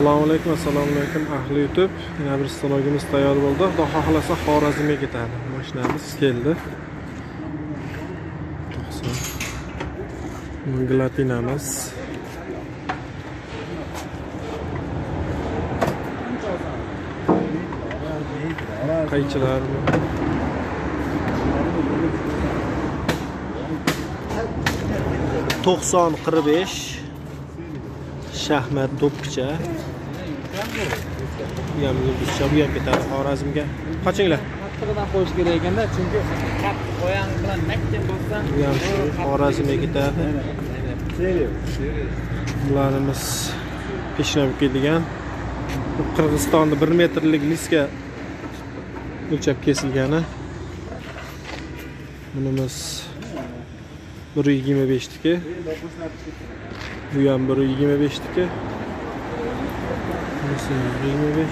Assalomu alaykum ahli YouTube. Yana bir stanogimiz tayyor bo'ldi. Xudo xohlasa Xorazmga ketadi. Mashinamiz keldi. 90. Glatinamiz. Qaychilar. To'qson 45 Shahmat do'ppicha. Bu ham ketadi Xorazmga. Qochinglar. Qattiqdan qo'yish kerak ekanda, chunki qattiq oyog'ing bilan makka bossan, Bu ham Xorazmga ketadi. Bularimiz peshinab kelgan. Qirg'izistonda 1 metrlik liska o'lchab kesilgani. Bunimiz 125 tiki. Bu ham 125 tiki. Bunisi 125.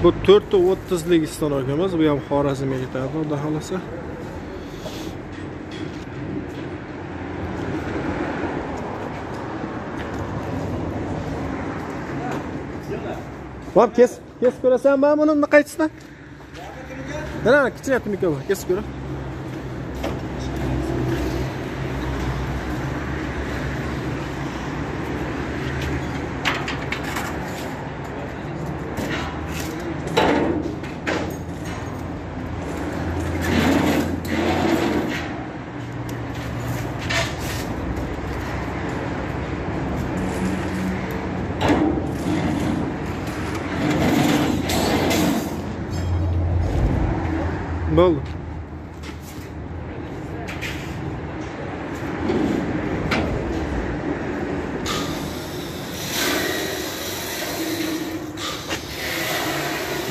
Bu 430lik stanogimiz, bu ham Xorazmga ketadi, xudo xolasa. Bor, kes ko'rasanmi buni qaytisidan? Mana kichkina mikro bor, kes ko'ra. Bo'ldi.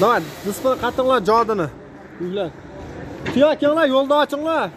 Davay, nisbini qattiqlar jodini. Uylar. Tuya kelinglar, yo'lda ochinglar.